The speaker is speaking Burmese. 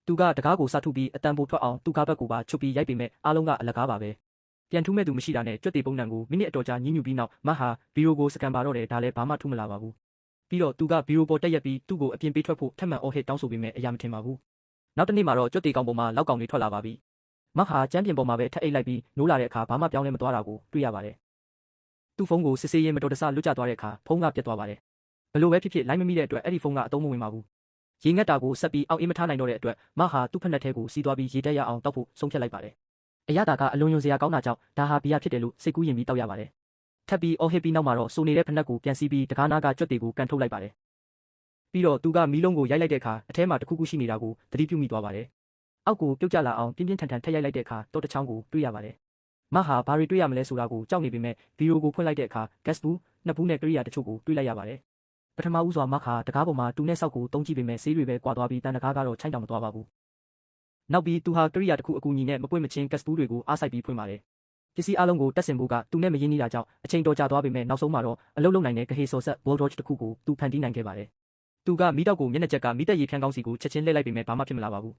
သူကတကားကိုစထုပြီးအတန်ပိုထွက်အောင်သူကဘက်ကိုပါချုပ်ပြီးရိုက်ပေမဲ့အားလုံးကအလကားပါပဲပြန်ထူးမဲ့သူမရှိတာနဲ့ကြွက်တေပုံနှံကိုမိနစ်အတော်ကြာညှဉ်းညူပြီးနောက်မဟာဘီရိုကိုစကန်ပါတော့တယ်ဒါလည်းဘာမှထူးမလာပါဘူးပြီးတော့သူကဘီရိုပေါ်တက်ရက်ပြီးသူ့ကိုအပြင်ပေးထွက်ဖို့ထပ်မံအော်ဟစ်တောင်းဆိုပေမဲ့အရာမထင်ပါဘူးနောက်တစ်နေ့မှာတော့ကြွက်တေကောင်ပေါ်မှာလောက်ကောင်တွေထွက်လာပါပြီမဟာကျမ်းပြင်ပေါ်မှာပဲထက်အိတ်လိုက်ပြီးနိုးလာတဲ့အခါဘာမှပြောင်းလဲမသွားတာကိုတွေ့ရပါတယ်သူ့ဖုန်းကိုစစ်ဆေးရင်းမတော်တဆလွတ်ကျသွားတဲ့အခါဖုန်းကပြတ်သွားပါတယ်ဘလို့ပဲဖြစ်ဖြစ်လိုက်မမိတဲ့အတွက်အဲ့ဒီဖုန်းကအသုံးမဝင်ပါဘူးရေငတ်တာကိုဆက်ပြီးအောက်အေးမထားနိုင်တော့တဲ့အတွက်မဟာသူ့ဖက်နှက်ထဲကိုစီးသွားပြီးရေတက်ရအောင်တောက်ဖို့ဆုံးဖြတ်လိုက်ပါတယ်အရသာကအလွန်ယွန်စရာကောင်းတာကြောင့်ဒါဟာဘီယာဖြစ်တယ်လို့စိတ်ကူးယဉ်ပြီးတောက်ရပါတယ်ထပ်ပြီးအော်ဟစ်ပြီးနောက်မှာတော့စိုးနေတဲ့ဖက်နှက်ကိုပြန်စီးပြီးတကားနာကကြွက်တွေကိုကန်ထုတ်လိုက်ပါတယ်ပြီးတော့သူကမီးလုံးကိုရိုက်လိုက်တဲ့အခါအထဲမှာတခုခုရှိနေတာကိုသတိပြုမိသွားပါတယ်အောက်ကိုပြုတ်ကျလာအောင်ပြင်းပြင်းထန်ထန်ထက်ရိုက်လိုက်တဲ့အခါတော့တစ်ချောင်းကိုတွေ့ရပါတယ်မဟာဘာတွေတွေ့ရမလဲဆိုတာကိုကြောက်နေပေမဲ့ဗီဒီယိုကိုဖွင့်လိုက်တဲ့အခါဂက်စ်ဘူးနှစ်ဘူးနဲ့ကိရိယာတချို့ကိုတွေ့လိုက်ရပါတယ်ပထမဦးစွာမဟာတကားပေါ်မှာတူနဲ့ဆောက်ကိုတုံးကြည့်ပေမဲ့ဆေးတွေပဲကွာသွားပြီးတန်တကားကတော့ချိုင်းတောင်မသွားပါဘူးနောက်ပြီးသူဟာကိရိယာတစ်ခုအကူအညီနဲ့မပွင့်မချင်းဂက်စ်ဘူးတွေကိုအားစိုက်ပြီးဖွင့်ပါတယ်ပစ္စည်းအလုံးကိုတက်ဆင်ဖို့ကသူနဲ့မရင်းနှီးတာကြောင့်အချိန်တော်ကြာသွားပေမဲ့နောက်ဆုံးမှာတော့အလုံးလုံးနိုင်တဲ့ဂဟေဆော်ဆက်ဘောဒေါ့ချ်တစ်ခုကိုသူဖန်တီးနိုင်ခဲ့ပါတယ်သူကမီးတောက်ကိုမျက်နှာချက်ကမီးတက်ရေဖြန်းကောင်းစီကိုချက်ချင်းလှည့်လိုက်ပေမဲ့ဘာမှဖြစ်မလာပါဘူး